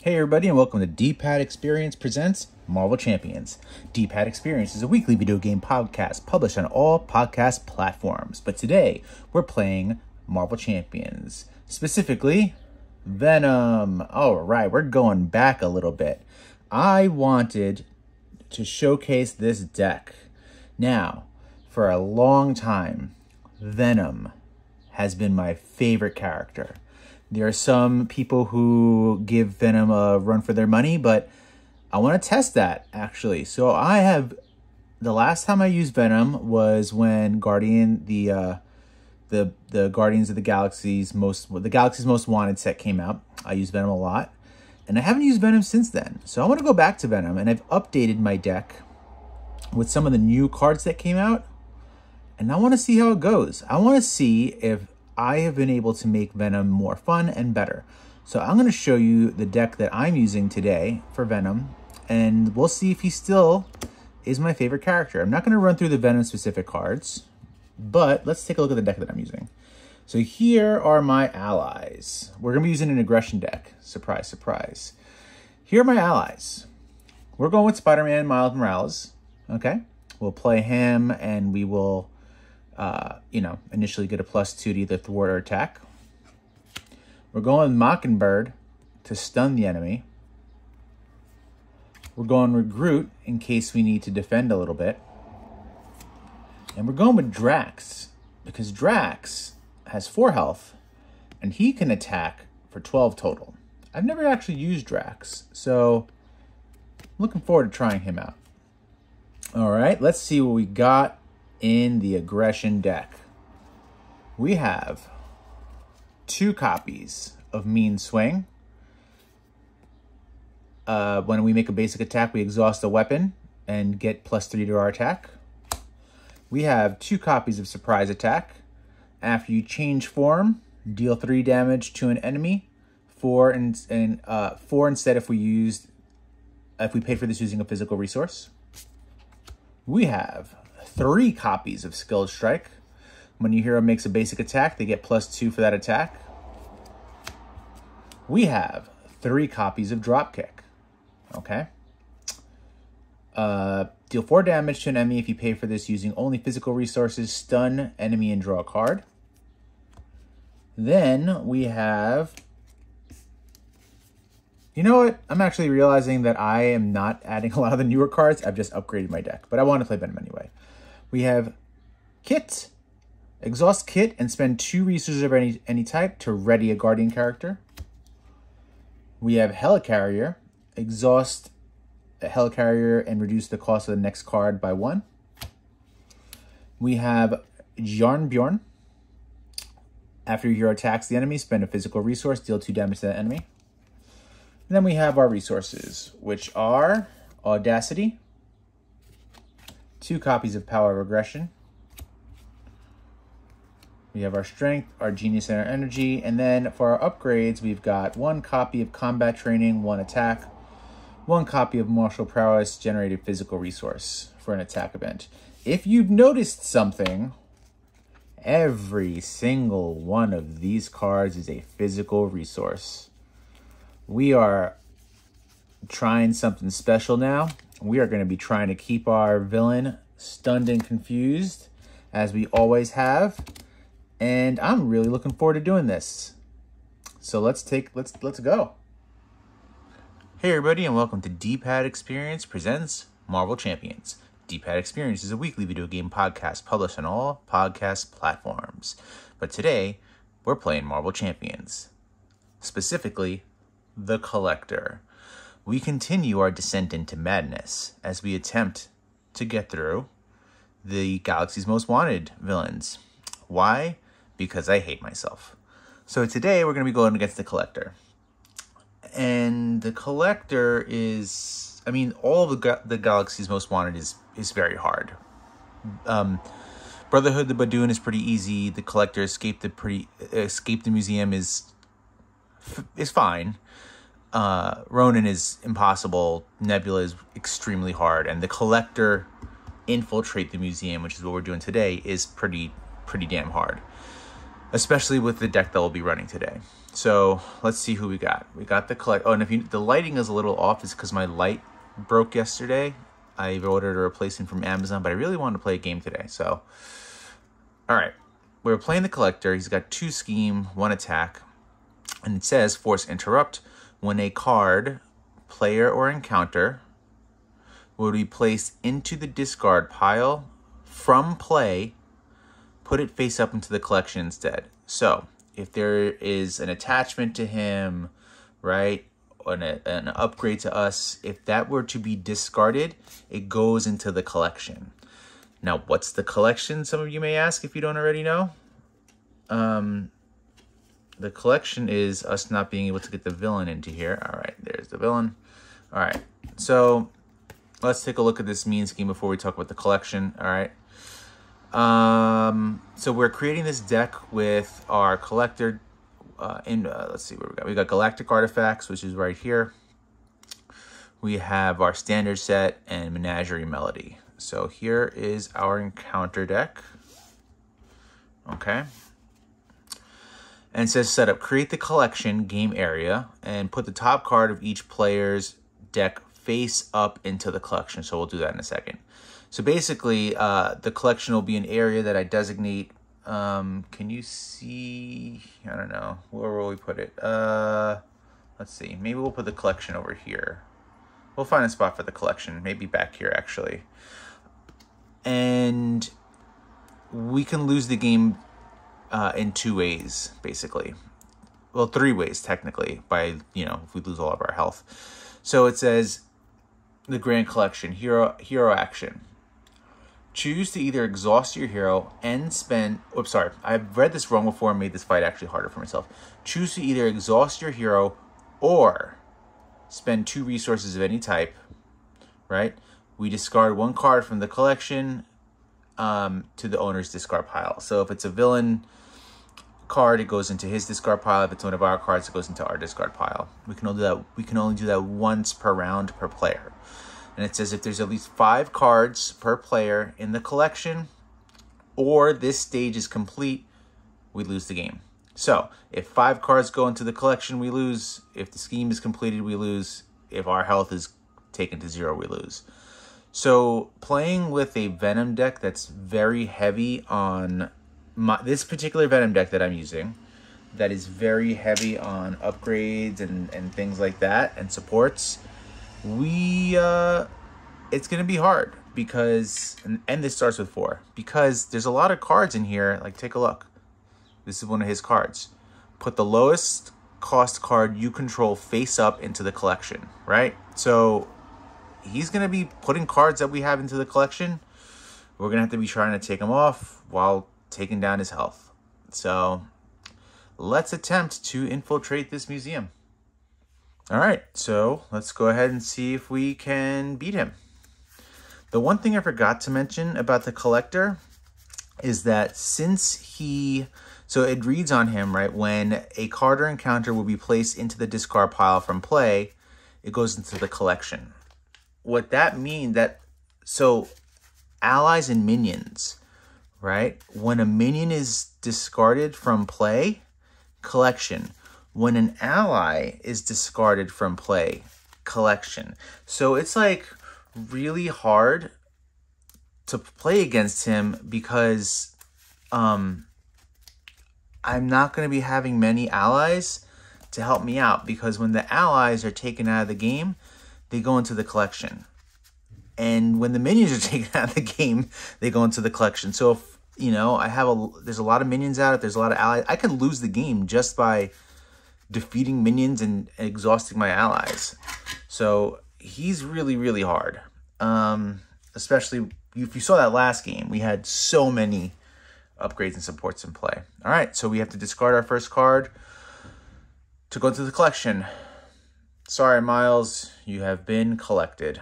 Hey everybody, and welcome to Dpad Experience presents Marvel Champions. Dpad Experience is a weekly video game podcast published on all podcast platforms. But today, we're playing Marvel Champions. Specifically, Venom. Alright, we're going back a little bit. I wanted to showcase this deck. Now, for a long time, Venom has been my favorite character. There are some people who give Venom a run for their money, but I want to test that, actually. So the last time I used Venom was when the Guardians of the Galaxy's Most Wanted set came out. I used Venom a lot, and I haven't used Venom since then. So I want to go back to Venom, and I've updated my deck with some of the new cards that came out, and I want to see how it goes. I want to see if I have been able to make Venom more fun and better. So I'm going to show you the deck that I'm using today for Venom, and we'll see if he still is my favorite character. I'm not going to run through the Venom specific cards, but let's take a look at the deck that I'm using. So here are my allies. We're going to be using an aggression deck. Surprise, surprise. Here are my allies. We're going with Spider-Man Miles Morales. Okay. We'll play him, and we will initially get a +2 to either thwart or attack. We're going with Mockingbird to stun the enemy. We're going with Groot in case we need to defend a little bit. And we're going with Drax because Drax has 4 health and he can attack for 12 total. I've never actually used Drax, so I'm looking forward to trying him out. All right, let's see what we got in the aggression deck. We have 2 copies of Mean Swing. When we make a basic attack, we exhaust a weapon and get +3 to our attack. We have 2 copies of Surprise Attack. After you change form, deal 3 damage to an enemy. 4 instead if we paid for this using a physical resource. We have 3 copies of Skilled Strike. When your hero makes a basic attack, they get +2 for that attack. We have 3 copies of Dropkick. Okay. Deal 4 damage to an enemy if you pay for this using only physical resources, stun enemy, and draw a card. Then we have... You know what? I'm actually realizing that I am not adding a lot of the newer cards. I've just upgraded my deck, but I want to play Venom anyway. We have Kit. Exhaust Kit and spend 2 resources of any type to ready a Guardian character. We have Helicarrier. Exhaust a Helicarrier and reduce the cost of the next card by 1. We have Jarnbjorn. After your hero attacks the enemy, spend a physical resource, deal 2 damage to the enemy. And then we have our resources, which are Audacity, 2 copies of Power of Aggression. We have our Strength, our Genius, and our Energy. And then for our upgrades, we've got 1 copy of Combat Training, 1 attack, 1 copy of Martial Prowess, generated physical resource for an attack event. If you've noticed something, every single one of these cards is a physical resource. We are trying something special now. We are going to be trying to keep our villain stunned and confused, as we always have. And I'm really looking forward to doing this. So let's go. Hey everybody, and welcome to Dpad Experience presents Marvel Champions. Dpad Experience is a weekly video game podcast published on all podcast platforms. But today, we're playing Marvel Champions. Specifically, The Collector. We continue our descent into madness as we attempt to get through the Galaxy's Most Wanted villains. Why? Because I hate myself. So today we're going to be going against the Collector. And the Collector is... I mean, all of the Galaxy's Most Wanted is very hard. Brotherhood the Badoon is pretty easy. The Collector Escape the Museum is fine. Ronin is impossible. Nebula is extremely hard. And the Collector Infiltrate the Museum, which is what we're doing today, is pretty damn hard. especially with the deck that we'll be running today. So let's see who we got. We got the collect. Oh, and if the lighting is a little off, it's because my light broke yesterday. I ordered a replacement from Amazon, but I really wanted to play a game today. So, all right, we're playing the collector. He's got 2 scheme, 1 attack, and it says force interrupt when a card, player or encounter, will be placed into the discard pile from play. Put it face up into the collection instead. So if there is an attachment to him, right, or an upgrade to us, if that were to be discarded, it goes into the collection. Now, what's the collection? Some of you may ask if you don't already know. The collection is us not being able to get the villain into here. All right, there's the villain. All right, so let's take a look at this mean scheme before we talk about the collection. All right. So we're creating this deck with our collector. Let's see what we got. We got Galactic Artifacts, which is right here. We have our standard set and Menagerie Melody. So here is our encounter deck. Okay. And it says set up, create the collection game area and put the top card of each player's deck face up into the collection. So we'll do that in a second. So basically, the collection will be an area that I designate. Can you see? I don't know. Where will we put it? Let's see. Maybe we'll put the collection over here. We'll find a spot for the collection. Maybe back here, actually. And we can lose the game in 2 ways, basically. Well, 3 ways, technically, by, if we lose all of our health. So it says the Grand Collection, hero action. Choose to either exhaust your hero and spend... Oops, sorry. I've read this wrong before and made this fight actually harder for myself. Choose to either exhaust your hero or spend 2 resources of any type, right? We discard 1 card from the collection to the owner's discard pile. So if it's a villain card, it goes into his discard pile. If it's one of our cards, it goes into our discard pile. We can only do that once per round per player. And it says if there's at least 5 cards per player in the collection or this stage is complete, we lose the game. So if 5 cards go into the collection, we lose. If the scheme is completed, we lose. If our health is taken to 0, we lose. So playing with a Venom deck that's very heavy on this particular Venom deck that I'm using, that is very heavy on upgrades and things like that and supports, it's going to be hard because, and this starts with 4, because there's a lot of cards in here. Like, take a look. This is one of his cards. Put the lowest cost card you control face up into the collection, right? So he's going to be putting cards that we have into the collection. We're going to have to be trying to take them off while taking down his health. So let's attempt to infiltrate this museum. All right, so let's go ahead and see if we can beat him. The one thing I forgot to mention about the collector is that since so it reads on him, right, when a card or encounter will be placed into the discard pile from play, it goes into the collection. What that means so allies and minions, right? When a minion is discarded from play, collection. When an ally is discarded from play, collection. So it's like really hard to play against him because I'm not going to be having many allies to help me out, because when the allies are taken out of the game, they go into the collection. And when the minions are taken out of the game, they go into the collection. So if, there's a lot of minions out, if there's a lot of allies, I can lose the game just by defeating minions and exhausting my allies. So he's really, really hard. Especially if you saw that last game, we had so many upgrades and supports in play. All right, so we have to discard our first card to go into the collection. Sorry, Miles, you have been collected.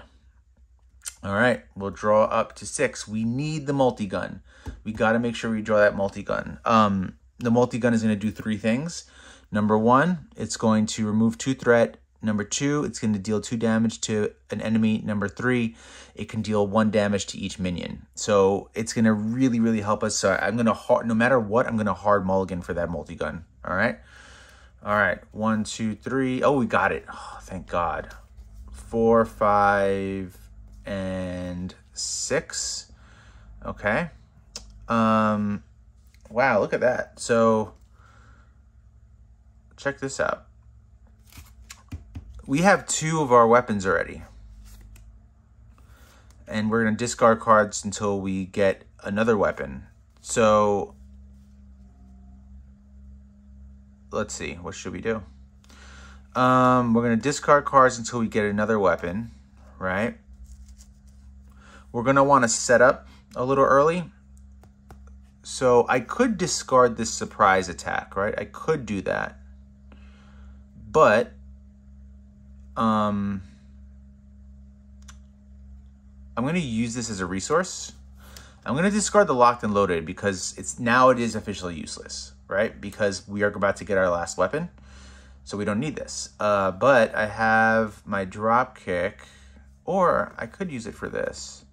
All right, we'll draw up to 6. We need the multi-gun. We got to make sure we draw that multi-gun. The multi-gun is going to do 3 things. Number 1, it's going to remove 2 threat. Number 2, it's going to deal 2 damage to an enemy. Number 3, it can deal 1 damage to each minion. So it's going to really, really help us. So I'm going to, no matter what, I'm going to hard mulligan for that multi-gun. All right. All right. 1, 2, 3. Oh, we got it. Oh, thank God. 4, 5, and 6. Okay. Wow, look at that. So check this out. We have 2 of our weapons already. And we're going to discard cards until we get another weapon. So let's see. What should we do? We're going to discard cards until we get another weapon, right? We're going to want to set up a little early. So I could discard this surprise attack, right? I could do that. But I'm going to use this as a resource. I'm going to discard the locked and loaded because it is officially useless, right? Because we are about to get our last weapon. So we don't need this. But I have my drop kick, or I could use it for this.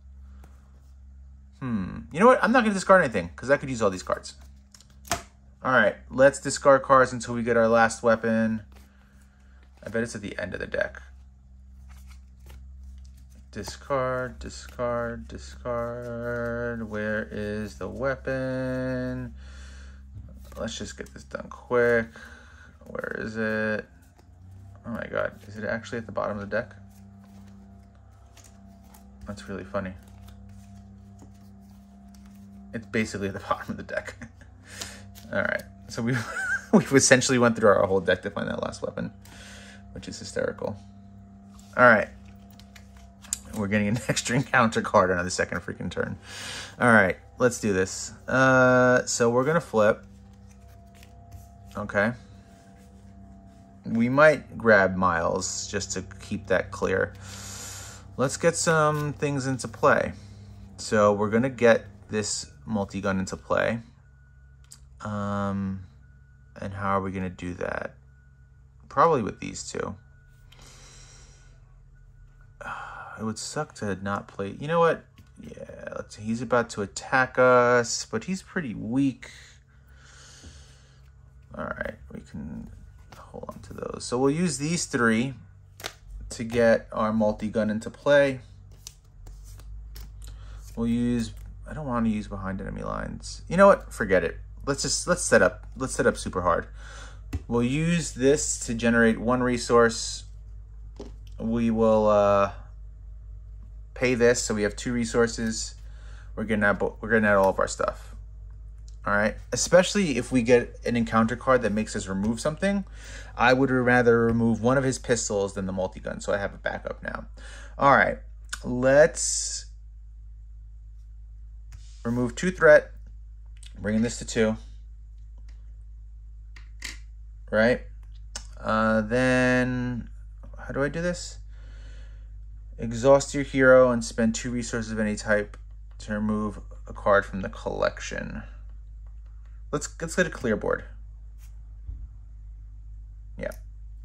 You know what? I'm not going to discard anything because I could use all these cards. All right, let's discard cards until we get our last weapon. I bet it's at the end of the deck. Discard, discard, discard. Where is the weapon? Let's just get this done quick. Where is it? Oh my God, is it actually at the bottom of the deck? That's really funny. It's basically at the bottom of the deck. All right, so we've essentially went through our whole deck to find that last weapon, which is hysterical. All right. We're getting an extra encounter card on the second freaking turn. All right, let's do this. So we're going to flip. Okay. We might grab Miles just to keep that clear. Let's get some things into play. So we're going to get this multi-gun into play. And how are we going to do that? Probably with these 2. It would suck to not play. You know what? Yeah, let's see. He's about to attack us, but he's pretty weak. All right, we can hold on to those. So we'll use these 3 to get our multi-gun into play. We'll use, I don't want to use behind enemy lines. You know what? Forget it. Let's set up super hard. We'll use this to generate 1 resource. We will pay this, so we have 2 resources. We're getting out all of our stuff. All right, especially if we get an encounter card that makes us remove something. I would rather remove one of his pistols than the multi-gun, so I have a backup now. All right, let's remove 2 threat, bringing this to 2. Right, then how do I do this? Exhaust your hero and spend 2 resources of any type to remove a card from the collection. Let's get a clear board. Yeah,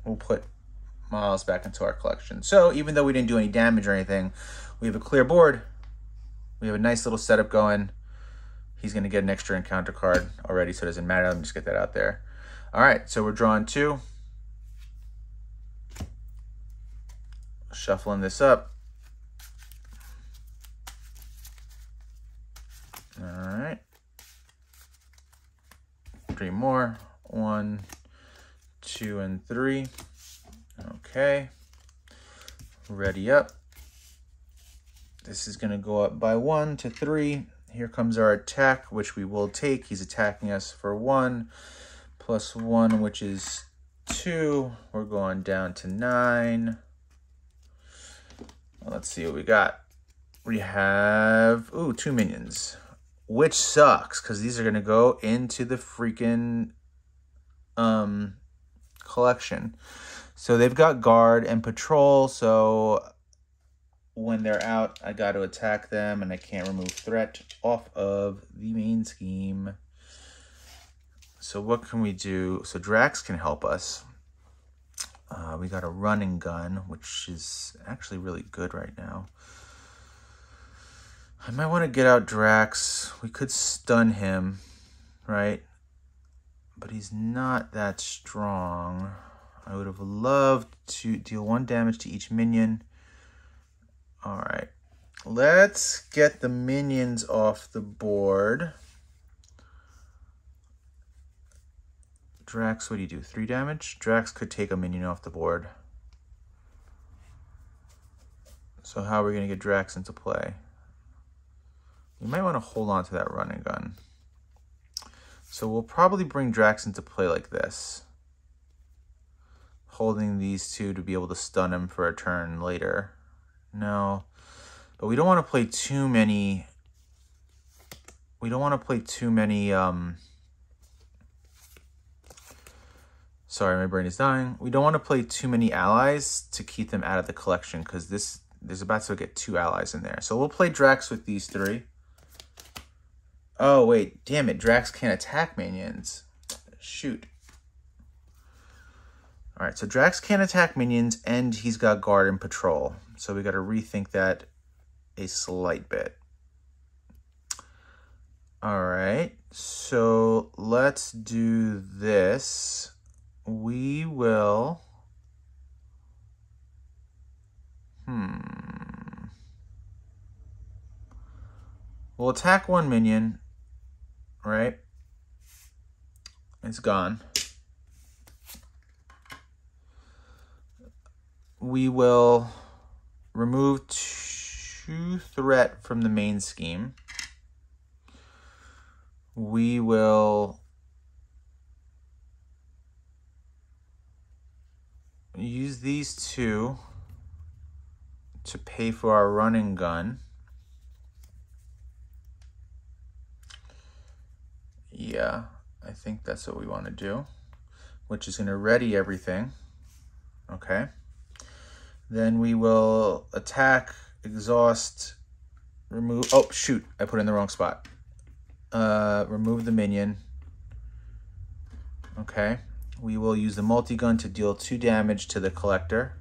we'll put Miles back into our collection. So even though we didn't do any damage or anything, we have a clear board. We have a nice little setup going. He's going to get an extra encounter card already, so it doesn't matter. Let me just get that out there. All right, so we're drawing 2. Shuffling this up. All right. 3 more. 1, 2, and 3. Okay. Ready up. This is going to go up by 1 to 3. Here comes our attack, which we will take. He's attacking us for 1 plus 1, which is 2. We're going down to 9. Let's see what we got. We have, 2 minions, which sucks because these are going to go into the freaking collection. So they've got guard and patrol, so when they're out, I got to attack them, and I can't remove threat off of the main scheme. So what can we do? So Drax can help us. We got a running gun, which is actually really good right now. I might want to get out Drax. We could stun him, right? But he's not that strong. I would have loved to deal 1 damage to each minion. All right. Let's get the minions off the board. Drax, what do you do? 3 damage? Drax could take a minion off the board. So how are we going to get Drax into play? You might want to hold on to that running gun. So we'll probably bring Drax into play like this. Holding these two to be able to stun him for a turn later. No. But we don't want to play too many... Sorry, my brain is dying. We don't want to play too many allies to keep them out of the collection, because there's about to get 2 allies in there. So we'll play Drax with these 3. Oh, wait. Damn it. Drax can't attack minions. Shoot. All right, so Drax can't attack minions, and he's got guard and patrol. So we got to rethink that a slight bit. All right, so let's do this. We will... We'll attack 1 minion, right? It's gone. We will remove 2 threat from the main scheme. We will use these 2 to pay for our running gun. Yeah, I think that's what we want to do, which is going to ready everything. Okay. Then we will attack, exhaust, remove... Oh, shoot. I put it in the wrong spot. Remove the minion. Okay. We will use the multi-gun to deal 2 damage to the collector.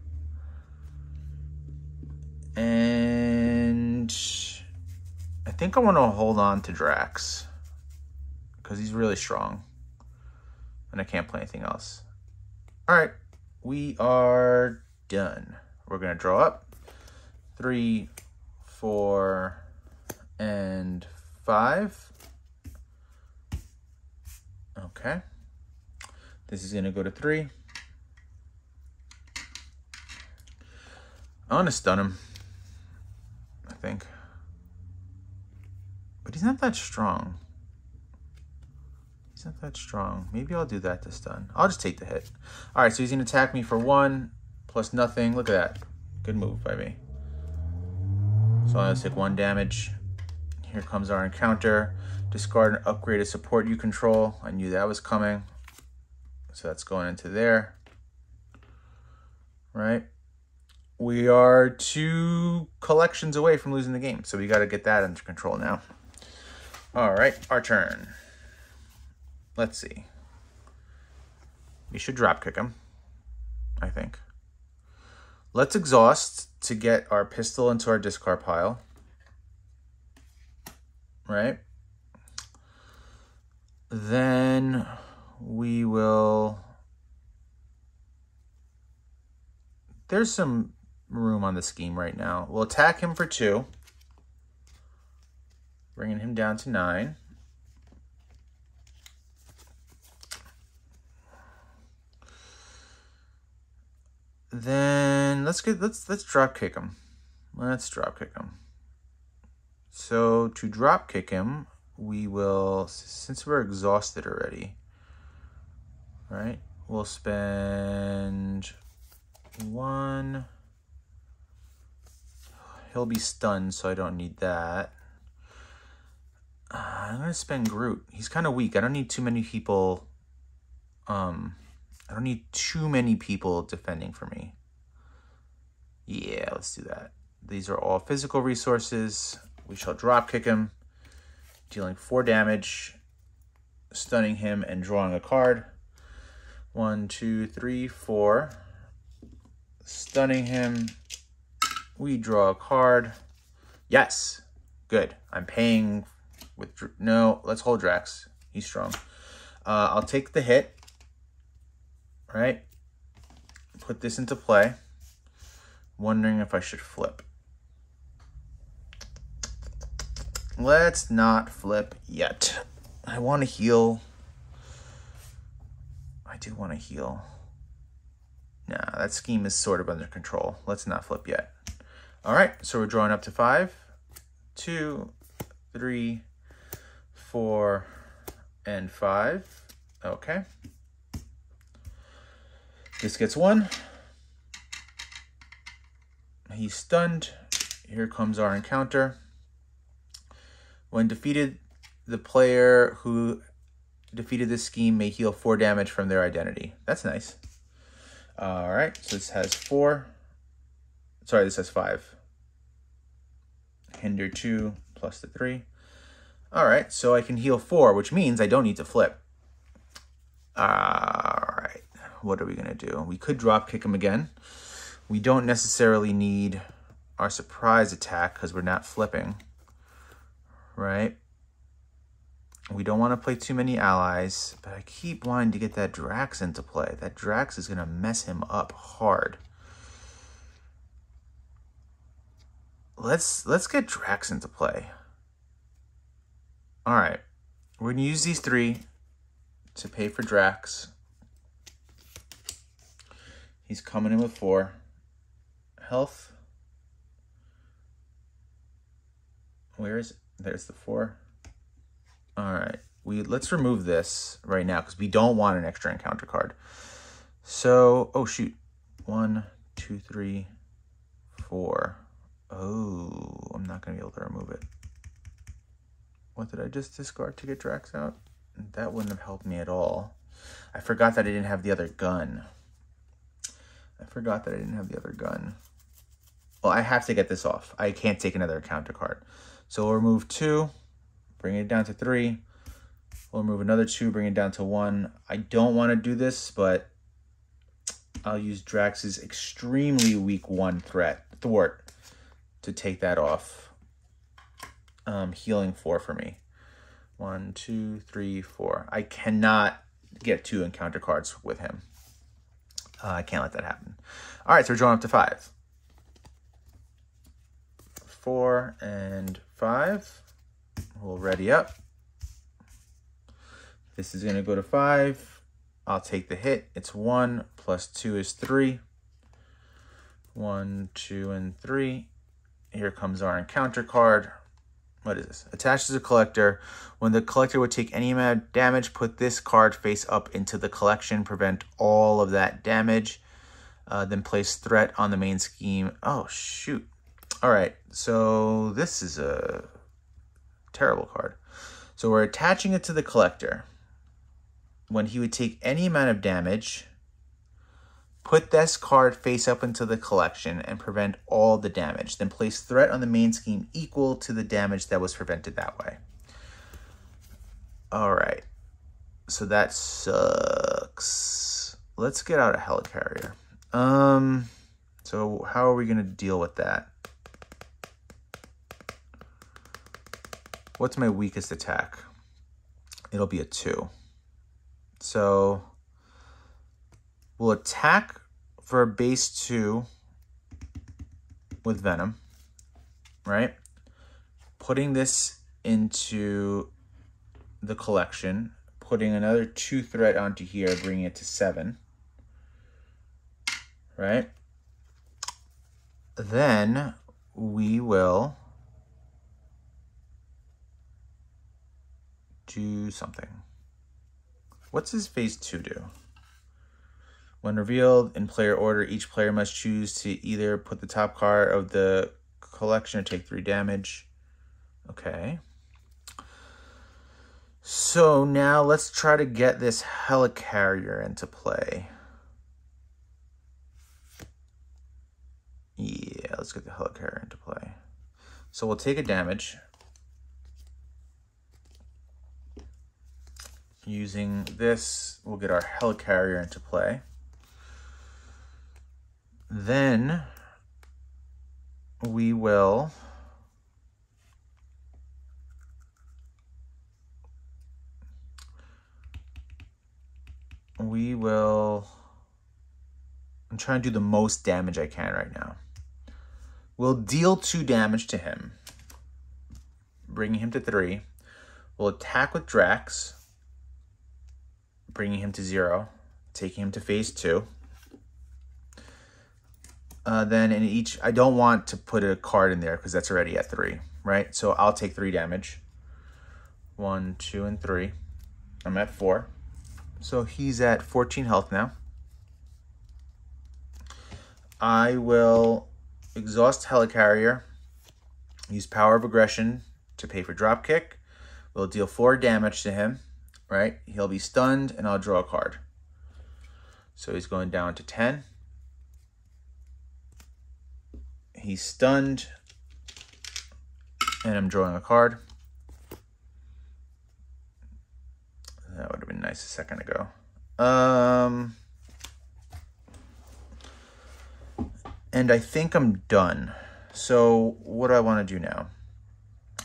And I think I want to hold on to Drax, because he's really strong. And I can't play anything else. All right. We are done. We're going to draw up 3, 4, and 5. Okay. This is going to go to 3. I want to stun him, I think. But he's not that strong. He's not that strong. Maybe I'll do that to stun. I'll just take the hit. All right, so he's going to attack me for 1 plus nothing. Look at that. Good move by me. So I'm going to take 1 damage. Here comes our encounter. Discard and upgrade a support you control. I knew that was coming. So that's going into there. Right? We are 2 collections away from losing the game. So we got to get that under control now. All right, our turn. Let's see. We should drop kick him, I think. Let's exhaust to get our pistol into our discard pile. Right? Then we will... There's some room on the scheme right now. We'll attack him for 2. Bringing him down to 9. Then let's drop kick him. Let's drop kick him. So to drop kick him, we will, since we're exhausted already, right? We'll spend 1. He'll be stunned, so I don't need that. I'm gonna spend Groot. He's kind of weak. I don't need too many people. I don't need too many people defending for me. Yeah, let's do that. These are all physical resources. We shall drop kick him, dealing 4 damage, stunning him and drawing a card. 1, 2, 3, 4. Stunning him. We draw a card. Yes. Good. I'm paying with... No, let's hold Drax. He's strong. I'll take the hit. Right? Put this into play. Wondering if I should flip. Let's not flip yet. I want to heal. I do want to heal. Nah, that scheme is sort of under control. Let's not flip yet. All right, so we're drawing up to 5, 2, 3, 4, and 5. Okay. This gets 1. He's stunned. Here comes our encounter. When defeated, the player who defeated this scheme may heal 4 damage from their identity. That's nice. All right, so this has 4. Sorry, this has 5. Hinder 2 plus the 3. All right, so I can heal 4, which means I don't need to flip. All right, what are we gonna do? We could drop kick him again. We don't necessarily need our surprise attack because we're not flipping, right? We don't want to play too many allies, but I keep wanting to get that Drax into play. That Drax is going to mess him up hard. Let's get Drax into play. All right. We're going to use these 3 to pay for Drax. He's coming in with 4. Health. Where is it? There's the 4. All right, let's remove this right now because we don't want an extra encounter card. So, oh shoot, 1, 2, 3, 4. Oh, I'm not gonna be able to remove it. What did I just discard to get Drax out? That wouldn't have helped me at all. I forgot that I didn't have the other gun. Well, I have to get this off. I can't take another encounter card. So we'll remove 2. Bring it down to 3. We'll remove another 2, bring it down to 1. I don't want to do this, but I'll use Drax's extremely weak 1 thwart to take that off. Healing 4 for me. 1, 2, 3, 4. I cannot get 2 encounter cards with him. I can't let that happen. All right, so we're drawing up to 5. 4 and 5. We'll ready up. This is going to go to 5. I'll take the hit. It's 1 plus 2 is 3. 1, 2, and 3. Here comes our encounter card. What is this? Attached to the collector. When the collector would take any amount of damage, put this card face up into the collection. Prevent all of that damage. Then place threat on the main scheme. Oh, shoot. All right. So this is a terrible card. So we're attaching it to the collector. When he would take any amount of damage, put this card face up into the collection and prevent all the damage. Then place threat on the main scheme equal to the damage that was prevented that way. All right. So that sucks. Let's get out a helicarrier. So how are we going to deal with that? What's my weakest attack? It'll be a 2. So we'll attack for a base 2 with Venom, right? Putting this into the collection, putting another 2 threat onto here, bringing it to 7, right? Then we will do something. What's his phase 2 do? When revealed in player order, each player must choose to either put the top card of the collection or take 3 damage. Okay. So now let's try to get this helicarrier into play. Yeah, let's get the helicarrier into play. So we'll take a damage. Using this, we'll get our helicarrier into play. Then we will I'm trying to do the most damage I can right now. We'll deal 2 damage to him, bringing him to 3. We'll attack with Drax, bringing him to 0, taking him to phase 2. Then in each, I don't want to put a card in there because that's already at 3, right? So I'll take 3 damage. 1, 2, and 3. I'm at 4. So he's at 14 health now. I will exhaust Helicarrier, use Power of Aggression to pay for Dropkick. We'll deal 4 damage to him, right? He'll be stunned, and I'll draw a card. So he's going down to 10. He's stunned, and I'm drawing a card. That would have been nice a second ago. And I think I'm done. So what do I want to do now?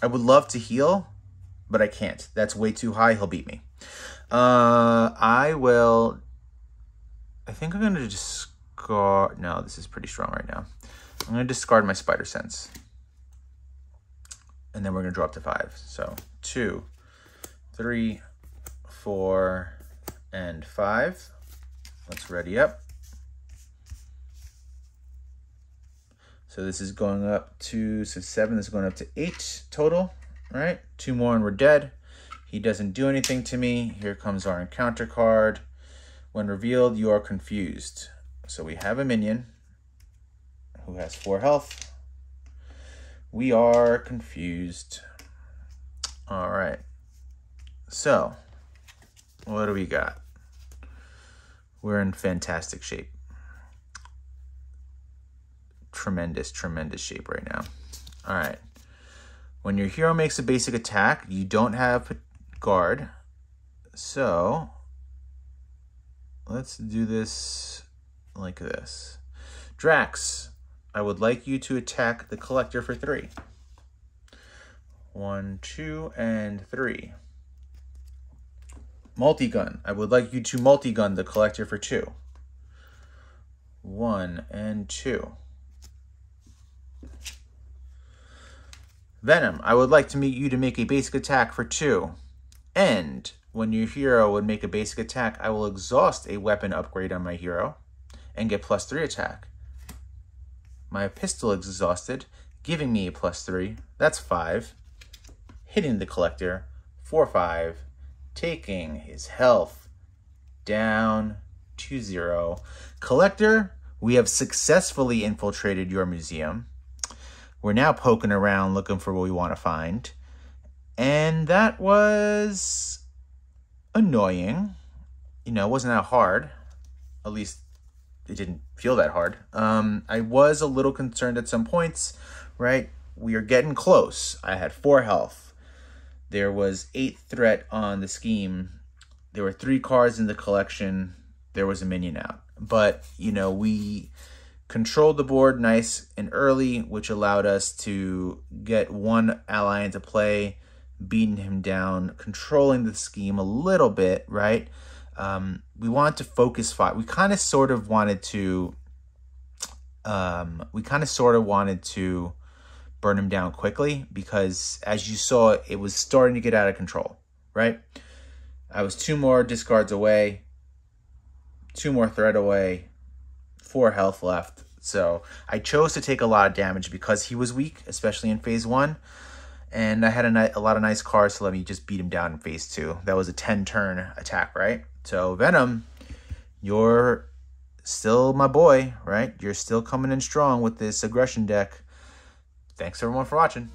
I would love to heal, but I can't. That's way too high. He'll beat me. I think I'm going to discard. No, this is pretty strong right now. I'm going to discard my Spider Sense. And then we're going to drop to 5. So 2, 3, 4, and 5. Let's ready up. So this is going up to 7. This is going up to 8 total, right? 2 more and we're dead. He doesn't do anything to me. Here comes our encounter card. When revealed, you are confused. So we have a minion who has 4 health. We are confused. All right. So what do we got? We're in fantastic shape. Tremendous shape right now. All right. When your hero makes a basic attack, you don't have guard. So let's do this like this. Drax, I would like you to attack the Collector for 3. 1, 2, and 3. Multi-gun, I would like you to multi-gun the Collector for 2. 1 and 2. Venom, I would like to meet you to make a basic attack for 2. And when your hero would make a basic attack, I will exhaust a weapon upgrade on my hero and get +3 attack. My pistol is exhausted, giving me a +3. That's 5. Hitting the Collector for 5, taking his health down to 0. Collector, we have successfully infiltrated your museum. We're now poking around looking for what we want to find. And that was annoying. You know, it wasn't that hard. At least it didn't feel that hard. I was a little concerned at some points, right? We are getting close. I had 4 health. There was 8 threat on the scheme. There were 3 cards in the collection. There was a minion out. But, you know, we controlled the board nice and early, which allowed us to get 1 ally into play, beating him down, controlling the scheme a little bit, right? We wanted to focus fight. We kind of sort of wanted to burn him down quickly because, as you saw, it was starting to get out of control, right? I was 2 more discards away, 2 more threat away, 4 health left. So I chose to take a lot of damage because he was weak, especially in phase 1. And I had a lot of nice cards to let me just beat him down in phase 2. That was a 10-turn attack, right? So Venom, you're still my boy, right? You're still coming in strong with this aggression deck. Thanks everyone for watching.